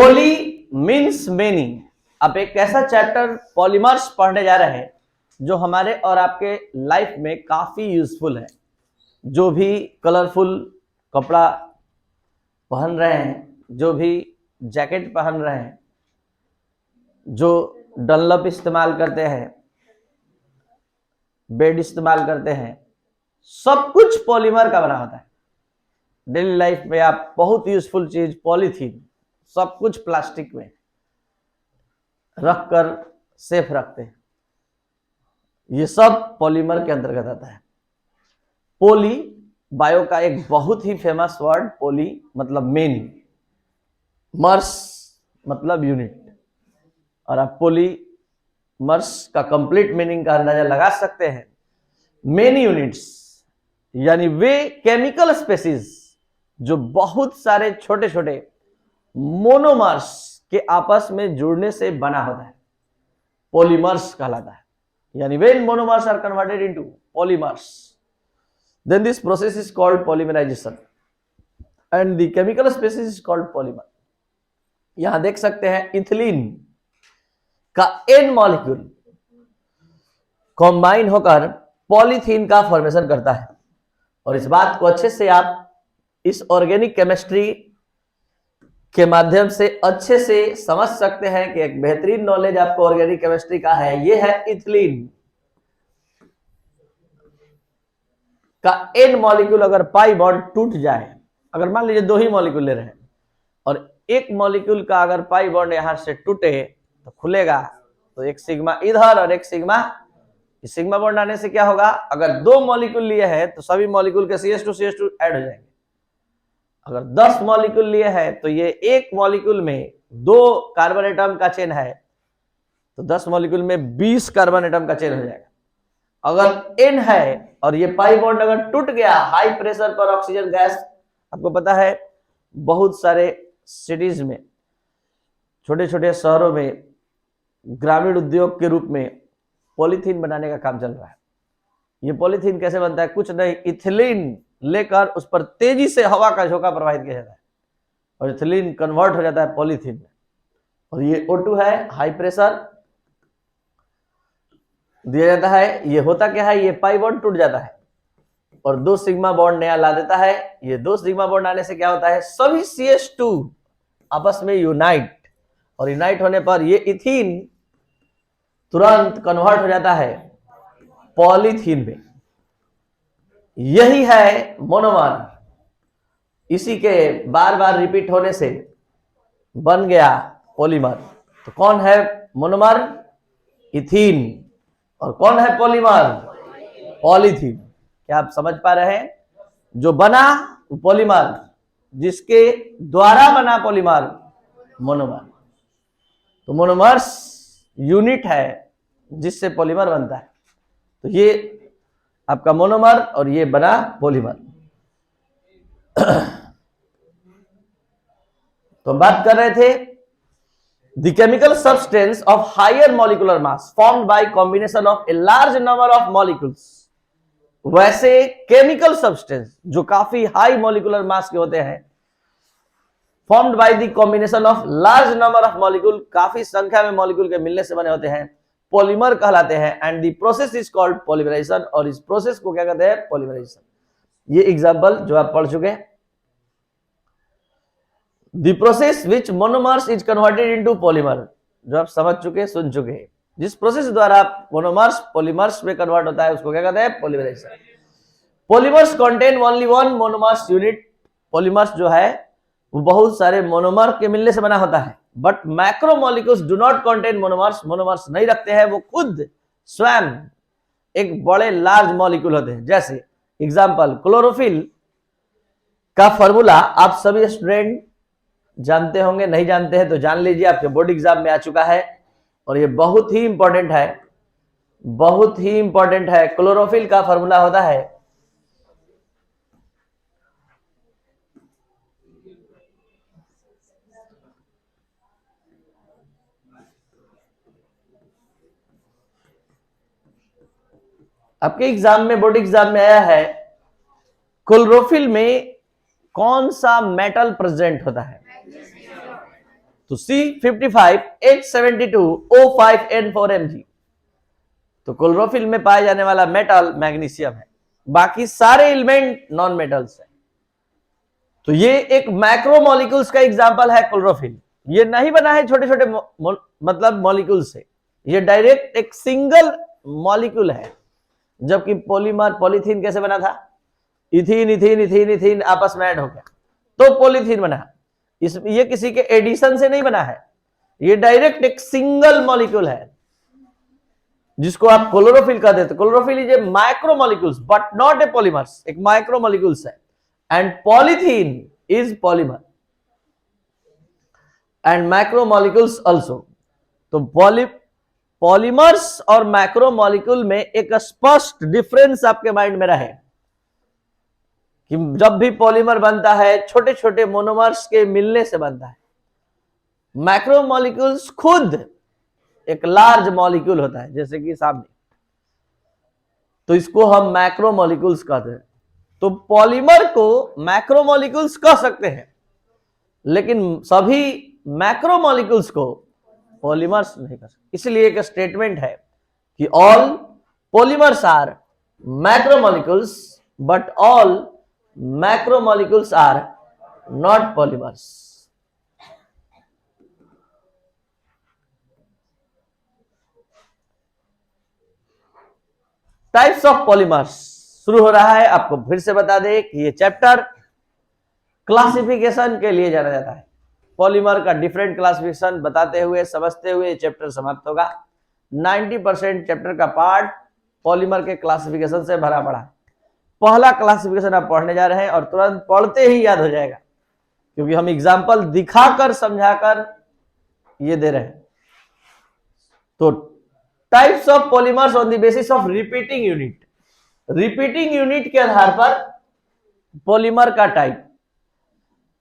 पोली means many. अब एक ऐसा चैप्टर पॉलीमर्स पढ़ने जा रहे हैं जो हमारे और आपके लाइफ में काफी यूजफुल है। जो भी कलरफुल कपड़ा पहन रहे हैं, जो भी जैकेट पहन रहे हैं, जो डनलप इस्तेमाल करते हैं, बेड इस्तेमाल करते हैं, सब कुछ पॉलीमर का बना होता है। डेली लाइफ में आप बहुत यूजफुल चीज पॉलीथीन, सब कुछ प्लास्टिक में रखकर सेफ रखते हैं, ये सब पॉलीमर के अंतर्गत आता है। पोली बायो का एक बहुत ही फेमस वर्ड, पोली मतलब मेनी, मर्स मतलब यूनिट, और आप पॉलीमर्स का कंप्लीट मीनिंग का अंदाजा लगा सकते हैं। मेनी यूनिट्स यानी वे केमिकल स्पेसीज जो बहुत सारे छोटे छोटे मोनोमर्स के आपस में जुड़ने से बना होता है, पॉलीमर्स कहलाता है। यानी when monomers are converted into polymers, then this process is called polymerization and the chemical species is called polymer. यहां देख सकते हैं इथिलीन का N मॉलिक्यूल कॉम्बाइन होकर पॉलीथीन का फॉर्मेशन करता है। और इस बात को अच्छे से आप इस ऑर्गेनिक केमिस्ट्री के माध्यम से अच्छे से समझ सकते हैं कि एक बेहतरीन नॉलेज आपको ऑर्गेनिक केमिस्ट्री का है। ये है इथिलीन का N मॉलिक्यूल अगर पाई बॉन्ड टूट जाए, अगर मान लीजिए दो ही मॉलिक्यूल ले रहे हैं और एक मॉलिक्यूल का अगर पाई बॉन्ड यहां से टूटे तो खुलेगा, तो एक सिग्मा इधर और एक सिग्मा, इस सिग्मा बॉन्ड आने से क्या होगा, अगर दो मॉलिक्यूल लिए हैं तो सभी मॉलिक्यूल के CH2 ऐड हो जाएंगे। अगर 10 मॉलिक्यूल लिए हैं तो ये एक मॉलिक्यूल में 2 कार्बन एटम का चेन है तो 10 मॉलिक्यूल में 20 कार्बन एटम का चेन हो जाएगा। अगर N है और ये पाई बॉन्ड अगर टूट गया हाई प्रेशर पर ऑक्सीजन गैस, आपको पता है बहुत सारे सिटीज में, छोटे छोटे शहरों में ग्रामीण उद्योग के रूप में पॉलीथीन बनाने का काम चल रहा है। ये पॉलीथीन कैसे बनता है, कुछ नहीं, इथिलीन लेकर उस पर तेजी से हवा का झोंका प्रवाहित किया जाता है और इथिलीन कन्वर्ट हो जाता है पॉलीथीन में। और ये O2 है, हाई प्रेशर दिया जाता है। ये होता क्या है, ये पाई बॉन्ड टूट जाता है और 2 सिग्मा बॉन्ड नया ला देता है। ये 2 सिग्मा बॉन्ड आने से क्या होता है, सभी CH2 आपस में यूनाइट, और यूनाइट होने पर ये इथीन तुरंत कन्वर्ट हो जाता है पॉलीथीन में। यही है मोनोमर। इसी के बार बार रिपीट होने से बन गया पॉलीमर। तो कौन है मोनोमर, इथीन, और कौन है पॉलीमर, पॉलीथीन। क्या आप समझ पा रहे हैं, जो बना पॉलीमर, जिसके द्वारा बना पॉलीमर मोनोमर। तो मोनोमर्स यूनिट है जिससे पॉलीमर बनता है। तो ये आपका मोनोमर और ये बना पॉलीमर। तो हम बात कर रहे थे the chemical substance of higher molecular mass formed by combination of a large number of molecules. वैसे केमिकल सब्सटेंस जो काफी हाई मॉलिक्यूलर मास के होते हैं, formed by the combination of large number of molecule, काफी संख्या में मॉलिक्यूल के मिलने से बने होते हैं, पॉलीमर कहलाते हैं। And the process is called polymerisation, और इस प्रोसेस को क्या कहते हैं, पॉलीमराइजेशन। ये एग्जांपल जो आप पढ़ चुके हैं, the process which monomers is converted into polymer, जो आप समझ चुके, सुन चुके हैं। जिस प्रोसेस द्वारा मोनोमर्स पॉलीमर्स में कन्वर्ट होता है उसको क्या कहते हैं, polymerisation. Polymers contain only one monomers unit. Polymers जो है वो बहुत सारे मोनोमर के मिलने से बना होता है। But macromolecules do not contain monomers, monomers नहीं रखते हैं, वो खुद स्वयं एक बड़े लार्ज मॉलिक्यूल होते हैं। जैसे एग्जांपल, क्लोरोफिल का फॉर्मूला आप सभी स्टूडेंट जानते होंगे, नहीं जानते हैं तो जान लीजिए, आपके बोर्ड एग्जाम में आ चुका है और ये बहुत ही इंपॉर्टेंट है, बहुत ही इंपॉर्टेंट है। क्लोरोफिल का फॉर्मूला होता है आपके एग्जाम में, बोर्ड एग्जाम में आया है, क्लोरोफिल में कौन सा मेटल प्रेजेंट होता है, तो C55H72O5N4Mg, तो क्लोरोफिल में पाए जाने वाला मेटल मैग्नीशियम है, बाकी सारे एलिमेंट नॉन मेटल्स है। तो ये एक मैक्रोमोलिक्यूल्स का एग्जांपल है क्लोरोफिल। ये नहीं बना है छोटे छोटे मतलब मॉलिक्यूल से, ये डायरेक्ट एक सिंगल मॉलिक्यूल है। जबकि पॉलीमर पॉलीथीन कैसे बना था, इथीन इथीन इथीन इथीन आपस में ऐड हो गया तो पॉलीथीन बना। ये किसी के एडिशन से नहीं बना है, ये डायरेक्ट एक सिंगल मॉलिक्यूल है जिसको आप क्लोरोफिल कहते हैं। Chlorophyll is a micromolecules but not a polymers, एक माइक्रोमोलिक्यूल्स है। And polythene is polymer and macromolecules also. तो पॉलीमर्स और मैक्रोमोलिक्यूल में एक स्पष्ट डिफरेंस आपके माइंड में रहे कि जब भी पॉलीमर बनता है छोटे छोटे मोनोमर्स के मिलने से बनता है। मैक्रोमोलिक्यूल्स खुद एक लार्ज मॉलिक्यूल होता है, जैसे कि सामने, तो इसको हम मैक्रोमोलिक्यूल्स कहते हैं। तो पॉलीमर को मैक्रोमोलिक्यूल्स कह सकते हैं, लेकिन सभी मैक्रोमोलिक्यूल्स को पॉलीमर्स नहीं कह सकते। इसलिए एक स्टेटमेंट है कि all polymers are macromolecules but all macromolecules are not polymers. Types of polymers शुरू हो रहा है। आपको फिर से बता दें कि ये चैप्टर क्लासिफिकेशन के लिए जाना जाता है। पॉलीमर का डिफरेंट क्लासिफिकेशन बताते हुए समझते हुए चैप्टर समाप्त होगा। 90% चैप्टर का पार्ट पॉलीमर के क्लासिफिकेशन से भरा पड़ा है। पहला क्लासिफिकेशन आप पढ़ने जा रहे हैं और तुरंत पढ़ते ही याद हो जाएगा, क्योंकि हम एग्जाम्पल दिखाकर समझाकर ये दे रहे हैं। तो types of polymers on the basis of repeating unit. Repeating unit के आधार पर पॉलीमर का टाइप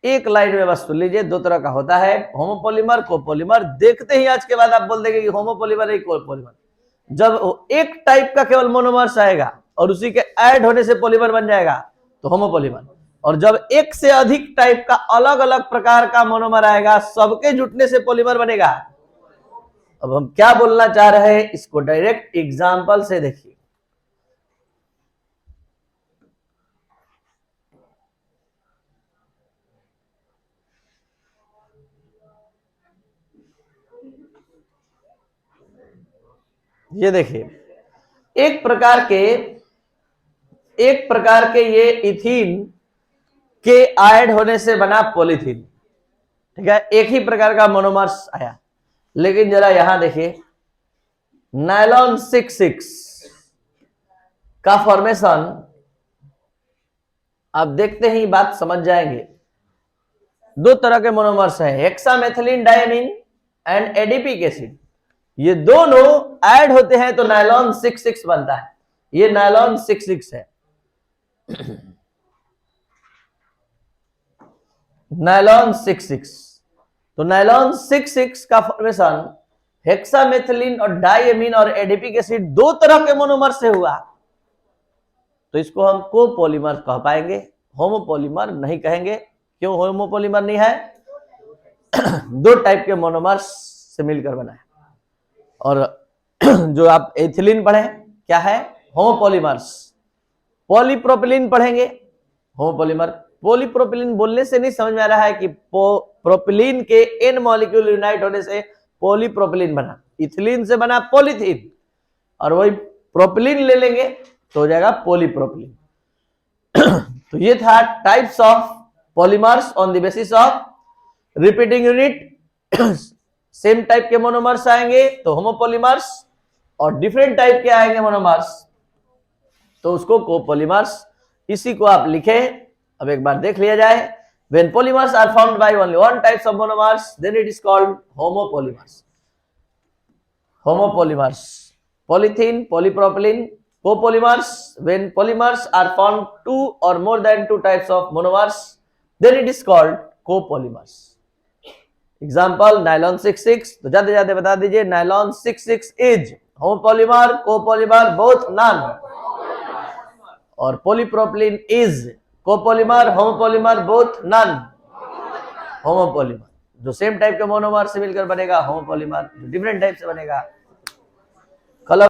एक लाइन में बस सुन लीजिए, दो तरह का होता है, होमोपॉलीमर, कोपॉलीमर। देखते ही आज के बाद आप बोल देंगे कि होमोपॉलीमर है कोपॉलीमर। जब एक टाइप का केवल मोनोमर्स आएगा और उसी के ऐड होने से पॉलीमर बन जाएगा तो होमोपॉलीमर, और जब एक से अधिक टाइप का अलग अलग प्रकार का मोनोमर आएगा सबके जुटने से पॉलीमर बनेगा। अब हम क्या बोलना चाह रहे हैं इसको डायरेक्ट एग्जाम्पल से देखिए। ये देखिए, एक प्रकार के ये इथीन के ऐड होने से बना पॉलीथीन, ठीक है, एक ही प्रकार का मोनोमर्स आया। लेकिन जरा यहां देखिए, नायलॉन 66 का फॉर्मेशन आप देखते ही बात समझ जाएंगे। दो तरह के मोनोमर्स हैं, hexamethylene diamine and adipic acid. ये दोनों ऐड होते हैं तो नायलॉन 66 बनता है। ये नायलॉन 66 है। नायलॉन 66, तो नायलॉन 66 का फॉर्मेशन हेक्सामेथिलीन और डायमीन और एडीपिक एसिड दो तरह के मोनोमर से हुआ, तो इसको हम कोपॉलीमर कह पाएंगे, होमोपॉलीमर नहीं कहेंगे। क्यों होमोपॉलीमर नहीं है? दो टाइप के मोनोमर्स से मिलकर बना है। और जो आप एथिलीन पढ़े क्या है? होमोपॉलीमर्स। पॉलीप्रोपिलीन पढ़ेंगे, होमोपॉलीमर। पॉलीप्रोपिलीन बोलने से नहीं समझ में आ रहा है कि प्रोपिलीन के एन मॉलिक्यूल यूनाइट होने से पॉलीप्रोपिलीन बना, इथिलीन से बना पॉलीथीन, और वही प्रोपिलीन ले लेंगे तो हो जाएगा पॉलीप्रोपिलीन। तो ये था types of polymers on the basis of repeating unit. Same type के मोनोमर्स आएंगे तो होमोपॉलीमर्स, और डिफरेंट टाइप के आएंगे मोनोमर्स तो उसको कोपॉलीमर्स। इसी को आप लिखें। अब एक बार देख लिया जाए, when polymers are formed by only one types of monomers then it is called homopolymers. Homopolymers, polythene, polypropylene, copolymers. When polymers are formed two or more than two types of monomers then it is called copolymers. Example nylon 66, तो ज्यादा ज्यादा बता दीजिए। Nylon 66 is homopolymer, copolymer both none, और polypropylene is copolymer, homopolymer both none, homopolymer. जो same type के monomer से मिलकर बनेगा होमोपॉलीमर, जो डिफरेंट टाइप से बनेगा